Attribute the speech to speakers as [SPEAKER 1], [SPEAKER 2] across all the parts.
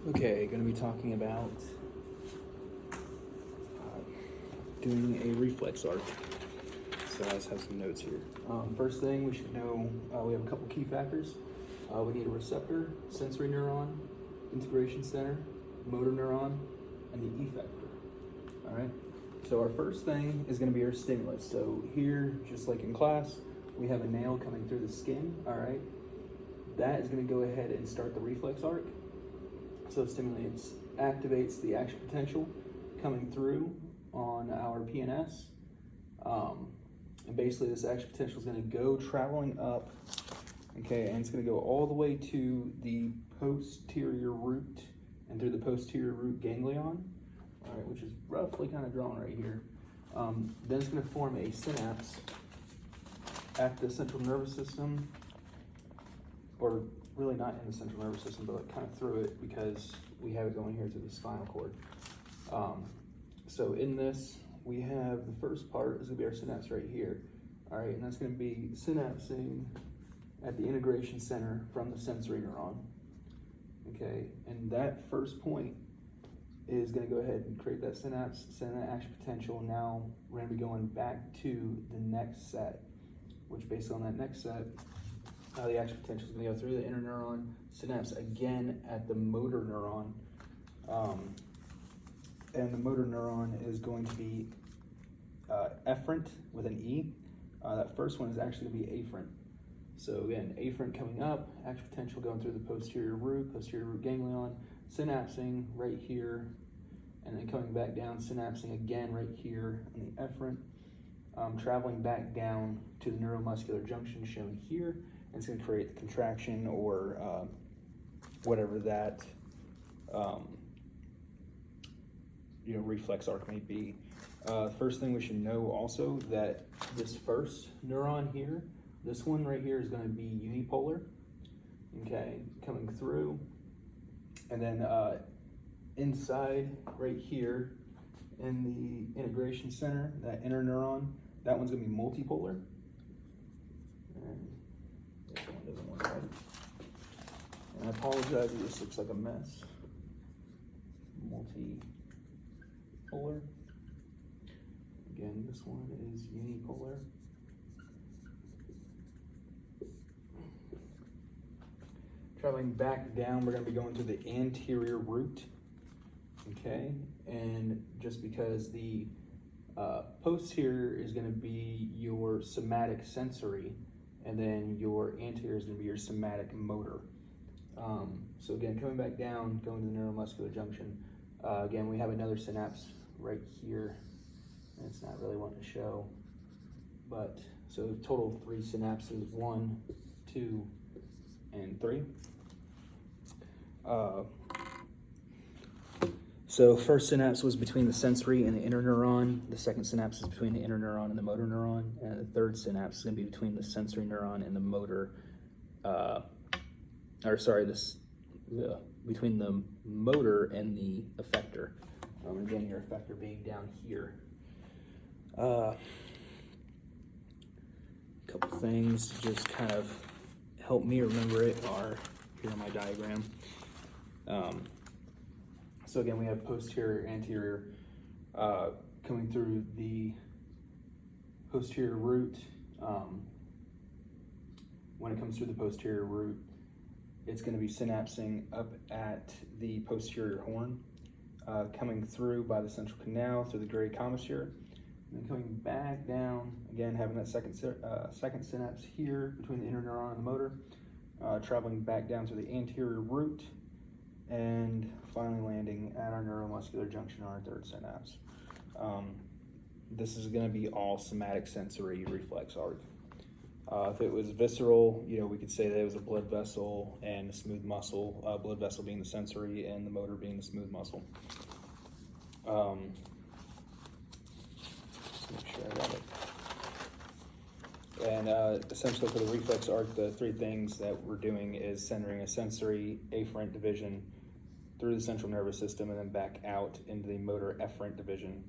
[SPEAKER 1] Okay, going to be talking about doing a reflex arc. So I just have some notes here. First thing we should know, we have a couple key factors. We need a receptor, sensory neuron, integration center, motor neuron, and the effector. All right. So our first thing is going to be our stimulus. So here, just like in class, we have a nail coming through the skin. All right. That is going to go ahead and start the reflex arc. So it stimulates, activates the action potential coming through on our PNS. And basically this action potential is going to go traveling up, okay, and it's going to go all the way to the posterior root and through the posterior root ganglion, all right, which is roughly kind of drawn right here. Then it's going to form a synapse at the central nervous system, or really not in the central nervous system, but like kind of through it because we have it going here through the spinal cord. So in this, we have the first part is gonna be our synapse right here. All right, and that's gonna be synapsing at the integration center from the sensory neuron. Okay, and that first point is gonna go ahead and create that synapse, send that action potential. Now we're gonna be going back to the next set, which based on that next set, the action potential is going to go through the interneuron, synapse again at the motor neuron, and the motor neuron is going to be efferent with an E. That first one is actually going to be afferent. So again, afferent coming up, action potential going through the posterior root ganglion, synapsing right here, and then coming back down, synapsing again right here on the efferent, traveling back down to the neuromuscular junction shown here. And it's going to create the contraction or whatever that reflex arc may be. First thing we should know also that this first neuron here, this one right here is going to be unipolar, okay, coming through, and then inside right here in the integration center, that inner neuron, that one's going to be multipolar. Doesn't work right. And I apologize if this looks like a mess. Multipolar. Again, this one is unipolar. Traveling back down, we're going to be going to the anterior root. Okay, and just because the posterior is going to be your somatic sensory, and then your anterior is going to be your somatic motor. So again, coming back down, going to the neuromuscular junction, again, we have another synapse right here, and it's not really wanting to show, but so total of 3 synapses, 1, 2, and 3. So first synapse was between the sensory and the inner neuron. The second synapse is between the inner neuron and the motor neuron. And the third synapse is going to be between the sensory neuron and the motor, between the motor and the effector. Again, your effector being down here. A couple things to just kind of help me remember it are here on my diagram. So again, we have posterior, anterior, coming through the posterior root. When it comes through the posterior root, it's going to be synapsing up at the posterior horn, coming through by the central canal through the gray commissure, and then coming back down, again having that second synapse here between the inner neuron and the motor, traveling back down to the anterior root, and finally landing at our neuromuscular junction on our third synapse. This is going to be all somatic sensory reflex arc. If it was visceral, we could say that it was a blood vessel and a smooth muscle, blood vessel being the sensory and the motor being the smooth muscle. Just make sure I got it. And essentially for the reflex arc, the 3 things that we're doing is centering a sensory afferent division through the central nervous system and then back out into the motor efferent division.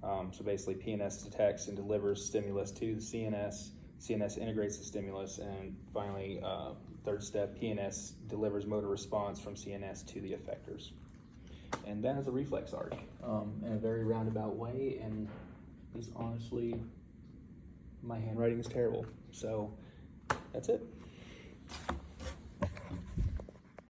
[SPEAKER 1] So basically PNS detects and delivers stimulus to the CNS, CNS integrates the stimulus, and finally third step, PNS delivers motor response from CNS to the effectors. And that is a reflex arc in a very roundabout way, and is honestly, my handwriting is terrible. So that's it.